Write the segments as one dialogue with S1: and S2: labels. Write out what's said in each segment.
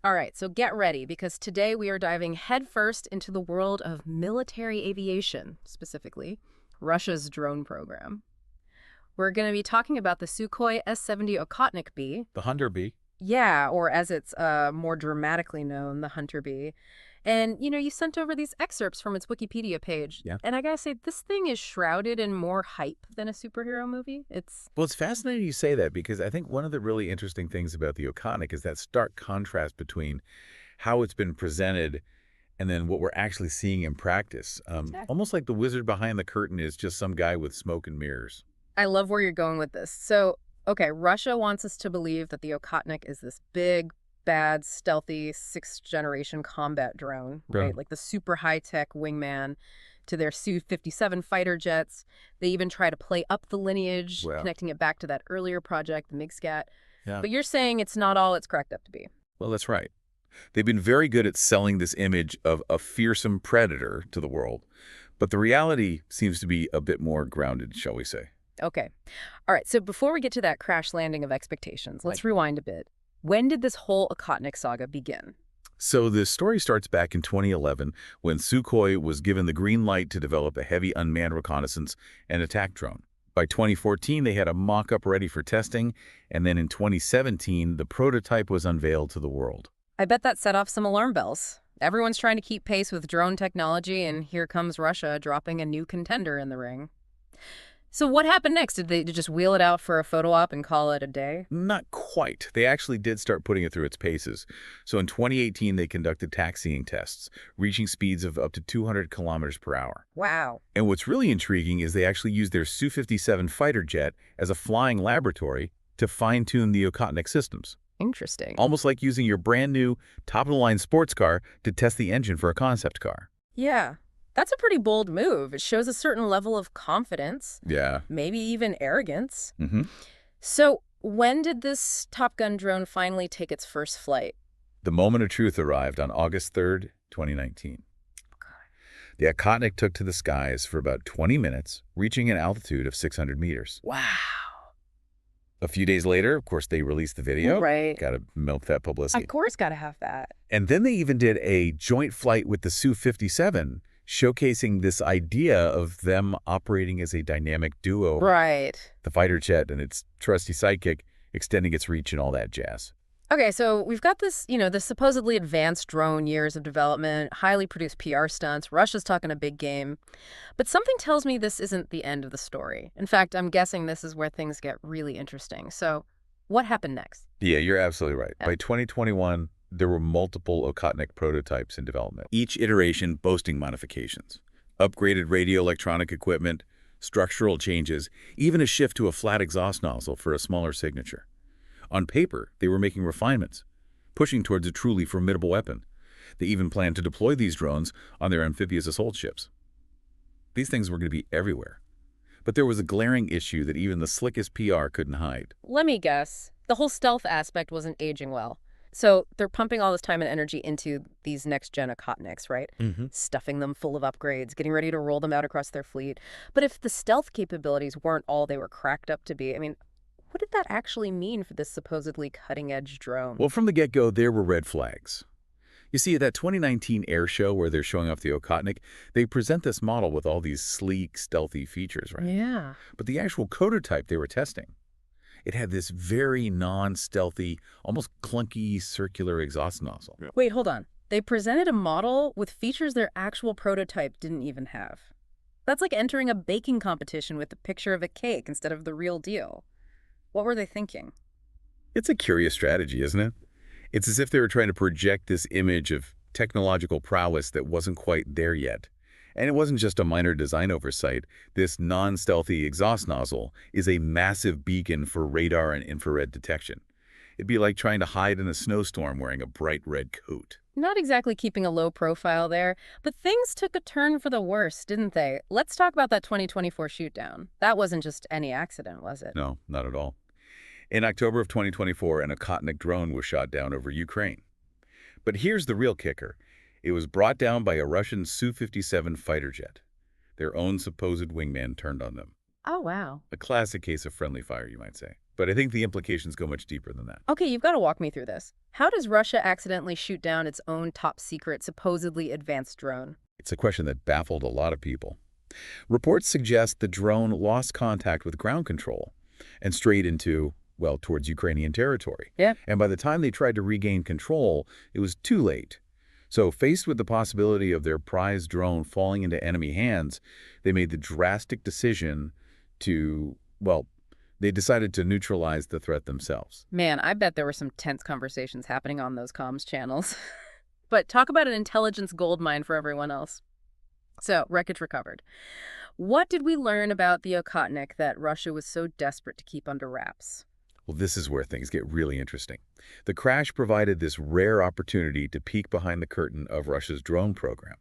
S1: All right, so get ready because today we are diving headfirst into the world of military aviation, specifically Russia's drone program. We're going to be talking about the Sukhoi S-70 Okhotnik-B.
S2: The Hunter bee.
S1: Yeah, or as it's more dramatically known, the Hunter B. And, you sent over these excerpts from its Wikipedia page.
S2: Yeah.
S1: And I gotta say, this thing is shrouded in more hype than a superhero movie.
S2: Well, it's fascinating you say that because I think one of the really interesting things about the Okhotnik is that stark contrast between how it's been presented and then what we're actually seeing in practice.
S1: Exactly.
S2: Almost like the wizard behind the curtain is just some guy with smoke and mirrors.
S1: I love where you're going with this. So, okay, Russia wants us to believe that the Okhotnik is this big, bad, stealthy, sixth-generation combat drone,
S2: Yeah.
S1: right? Like the super high-tech wingman to their Su-57 fighter jets. They even try to play up the lineage,
S2: Well,
S1: connecting it back to that earlier project, the MiGSCAT.
S2: yeah.
S1: But you're saying it's not all it's cracked up to be.
S2: Well, that's right. They've been very good at selling this image of a fearsome predator to the world, but the reality seems to be a bit more grounded, shall we say.
S1: Okay. All right, so before we get to that crash landing of expectations, let's
S2: Right.
S1: rewind a bit. When did this whole Okhotnik saga begin?
S2: So the story starts back in 2011 when Sukhoi was given the green light to develop a heavy unmanned reconnaissance and attack drone. By 2014, they had a mock-up ready for testing, and then in 2017, the prototype was unveiled to the world.
S1: I bet that set off some alarm bells. Everyone's trying to keep pace with drone technology, and here comes Russia dropping a new contender in the ring. So what happened next? Did they just wheel it out for a photo op and call it a day?
S2: Not quite. They actually did start putting it through its paces. So in 2018, they conducted taxiing tests, reaching speeds of up to 200 kilometers per hour.
S1: Wow.
S2: And what's really intriguing is they actually used their Su-57 fighter jet as a flying laboratory to fine-tune the Okhotnik systems.
S1: Interesting.
S2: Almost like using your brand new, top-of-the-line sports car to test the engine for a concept car.
S1: Yeah. That's a pretty bold move. It shows a certain level of confidence,
S2: Yeah.
S1: maybe even arrogance.
S2: Mm-hmm.
S1: So when did this Top Gun drone finally take its first flight?
S2: The moment of truth arrived on August 3rd, 2019. The Okhotnik took to the skies for about 20 minutes, reaching an altitude of 600 meters.
S1: Wow.
S2: A few days later, of course, they released the video.
S1: Right.
S2: Gotta milk that publicity.
S1: Of course, gotta have that.
S2: And then they even did a joint flight with the Su-57, showcasing this idea of them operating as a dynamic duo.
S1: Right.
S2: The fighter jet and its trusty sidekick, extending its reach and all that jazz.
S1: Okay, so we've got this, this supposedly advanced drone, years of development, highly produced PR stunts. Russia's talking a big game. But something tells me this isn't the end of the story. In fact, I'm guessing this is where things get really interesting. So what happened next?
S2: Yeah, you're absolutely right.
S1: Yeah.
S2: By 2021, there were multiple Okhotnik prototypes in development, each iteration boasting modifications, upgraded radio electronic equipment, structural changes, even a shift to a flat exhaust nozzle for a smaller signature. On paper, they were making refinements, pushing towards a truly formidable weapon. They even planned to deploy these drones on their amphibious assault ships. These things were going to be everywhere. But there was a glaring issue that even the slickest PR couldn't hide.
S1: Let me guess. The whole stealth aspect wasn't aging well. So they're pumping all this time and energy into these next-gen Okhotniks, right?
S2: Mm-hmm.
S1: Stuffing them full of upgrades, getting ready to roll them out across their fleet. But if the stealth capabilities weren't all they were cracked up to be, what did that actually mean for this supposedly cutting-edge drone?
S2: Well, from the get-go, there were red flags. You see, at that 2019 air show where they're showing off the Okhotnik, they present this model with all these sleek, stealthy features, right?
S1: Yeah.
S2: But the actual prototype they were testing, it had this very non-stealthy, almost clunky circular exhaust nozzle. Yeah.
S1: Wait, hold on. They presented a model with features their actual prototype didn't even have. That's like entering a baking competition with a picture of a cake instead of the real deal. What were they thinking?
S2: It's a curious strategy, isn't it? It's as if they were trying to project this image of technological prowess that wasn't quite there yet. And it wasn't just a minor design oversight. This non-stealthy exhaust nozzle is a massive beacon for radar and infrared detection. It'd be like trying to hide in a snowstorm wearing a bright red coat.
S1: Not exactly keeping a low profile there, but things took a turn for the worse, didn't they? Let's talk about that 2024 shootdown. That wasn't just any accident, was it?
S2: No, not at all. In October of 2024, an Okhotnik drone was shot down over Ukraine. But here's the real kicker. It was brought down by a Russian Su-57 fighter jet. Their own supposed wingman turned on them.
S1: Oh, wow.
S2: A classic case of friendly fire, you might say. but I think the implications go much deeper than that.
S1: Okay, you've got to walk me through this. How does Russia accidentally shoot down its own top-secret, supposedly advanced drone?
S2: It's a question that baffled a lot of people. Reports suggest the drone lost contact with ground control and strayed into, well, towards Ukrainian territory.
S1: Yeah.
S2: And by the time they tried to regain control, it was too late. So faced with the possibility of their prized drone falling into enemy hands, they made the drastic decision to, well, they decided to neutralize the threat themselves.
S1: Man, I bet there were some tense conversations happening on those comms channels. But talk about an intelligence goldmine for everyone else. So, wreckage recovered. What did we learn about the Okhotnik that Russia was so desperate to keep under wraps?
S2: Well, this is where things get really interesting. The crash provided this rare opportunity to peek behind the curtain of Russia's drone program.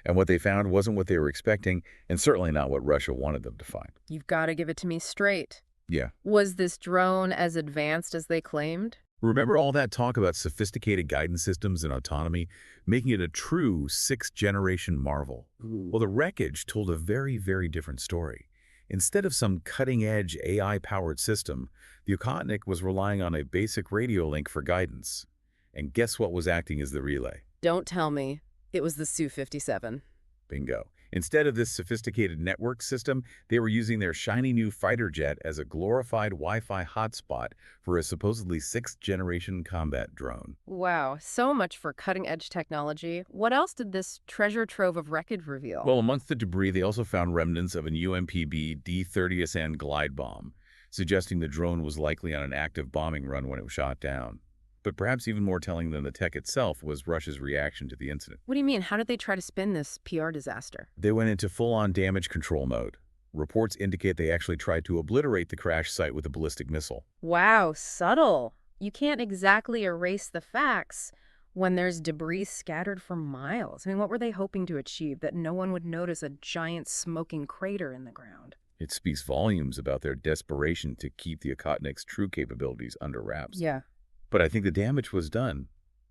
S2: And what they found wasn't what they were expecting, and certainly not what Russia wanted them to find.
S1: You've got to give it to me straight.
S2: Yeah.
S1: Was this drone as advanced as they claimed?
S2: Remember all that talk about sophisticated guidance systems and autonomy, making it a true sixth-generation marvel? Well, the wreckage told a very, very different story. Instead of some cutting-edge AI-powered system, the Okhotnik was relying on a basic radio link for guidance. And guess what was acting as the relay?
S1: Don't tell me. It was the Su-57.
S2: Bingo. Instead of this sophisticated network system, they were using their shiny new fighter jet as a glorified Wi-Fi hotspot for a supposedly sixth-generation combat drone.
S1: Wow, so much for cutting-edge technology. What else did this treasure trove of wreckage reveal?
S2: Well, amongst the debris, they also found remnants of an UMPB D-30SN glide bomb, suggesting the drone was likely on an active bombing run when it was shot down. But perhaps even more telling than the tech itself was Russia's reaction to the incident.
S1: What do you mean? How did they try to spin this PR disaster?
S2: They went into full-on damage control mode. Reports indicate they actually tried to obliterate the crash site with a ballistic missile.
S1: Wow, subtle. You can't exactly erase the facts when there's debris scattered for miles. I mean, what were they hoping to achieve? That no one would notice a giant smoking crater in the ground?
S2: It speaks volumes about their desperation to keep the Okhotnik's true capabilities under wraps.
S1: Yeah.
S2: But I think the damage was done.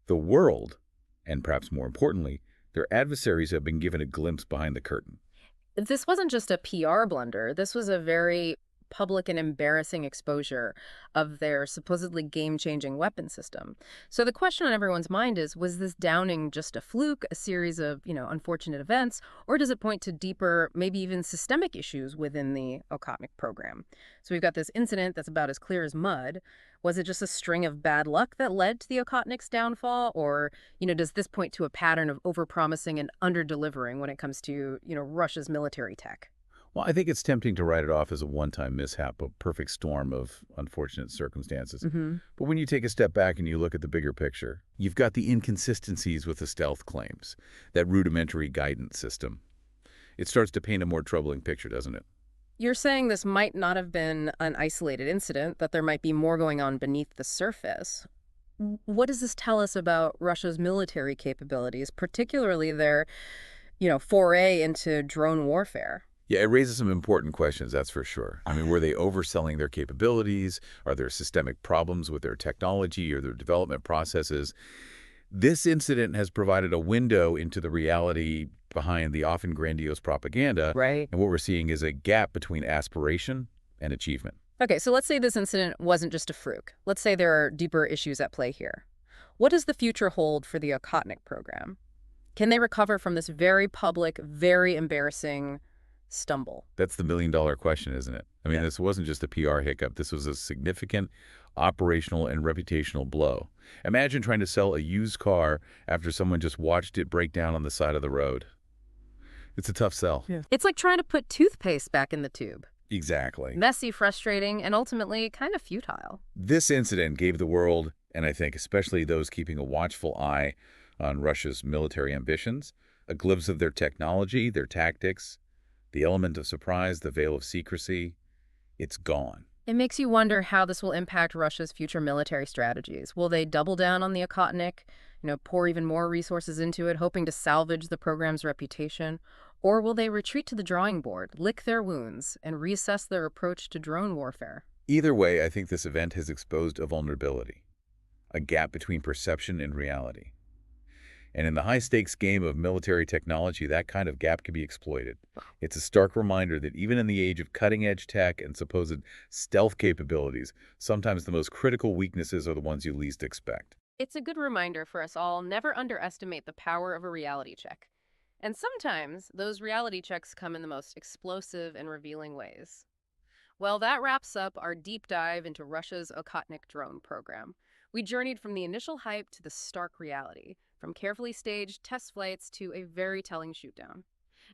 S2: The world, and perhaps more importantly, their adversaries have been given a glimpse behind the curtain.
S1: This wasn't just a PR blunder. This was a very public and embarrassing exposure of their supposedly game-changing weapon system. So the question on everyone's mind is, was this downing just a fluke, a series of, unfortunate events, or does it point to deeper, maybe even systemic issues within the Okhotnik program? So we've got this incident that's about as clear as mud. Was it just a string of bad luck that led to the Okhotnik's downfall? Or, does this point to a pattern of overpromising and underdelivering when it comes to, Russia's military tech?
S2: Well, I think it's tempting to write it off as a one-time mishap, a perfect storm of unfortunate circumstances. But when you take a step back and you look at the bigger picture, you've got the inconsistencies with the stealth claims, that rudimentary guidance system. It starts to paint a more troubling picture, doesn't it?
S1: You're saying this might not have been an isolated incident, that there might be more going on beneath the surface. What does this tell us about Russia's military capabilities, particularly their, foray into drone warfare?
S2: Yeah, it raises some important questions, that's for sure. I mean, were they overselling their capabilities? Are there systemic problems with their technology or their development processes? This incident has provided a window into the reality behind the often grandiose propaganda.
S1: Right.
S2: And what we're seeing is a gap between aspiration and achievement.
S1: Okay, so let's say this incident wasn't just a fluke. Let's say there are deeper issues at play here. What does the future hold for the Okhotnik program? Can they recover from this very public, very embarrassing stumble?
S2: That's the million-dollar question, isn't it? I mean, This wasn't just a PR hiccup. This was a significant operational and reputational blow. Imagine trying to sell a used car after someone just watched it break down on the side of the road. It's a tough sell.
S1: Yeah. It's like trying to put toothpaste back in the tube.
S2: Exactly.
S1: Messy, frustrating, and ultimately kind of futile.
S2: This incident gave the world, and I think especially those keeping a watchful eye on Russia's military ambitions, a glimpse of their technology, their tactics, the element of surprise, the veil of secrecy. It's gone.
S1: It makes you wonder how this will impact Russia's future military strategies. Will they double down on the Okhotnik, pour even more resources into it, hoping to salvage the program's reputation? Or will they retreat to the drawing board, lick their wounds, and reassess their approach to drone warfare?
S2: Either way, I think this event has exposed a vulnerability, a gap between perception and reality. And in the high-stakes game of military technology, that kind of gap can be exploited. It's a stark reminder that even in the age of cutting-edge tech and supposed stealth capabilities, sometimes the most critical weaknesses are the ones you least expect.
S1: It's a good reminder for us all never underestimate the power of a reality check. And sometimes those reality checks come in the most explosive and revealing ways. Well, that wraps up our deep dive into Russia's Okhotnik drone program. We journeyed from the initial hype to the stark reality, from carefully staged test flights to a very telling shootdown.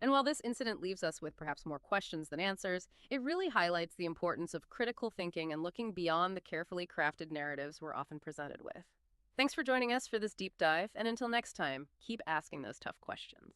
S1: And while this incident leaves us with perhaps more questions than answers, it really highlights the importance of critical thinking and looking beyond the carefully crafted narratives we're often presented with. Thanks for joining us for this deep dive, and until next time, keep asking those tough questions.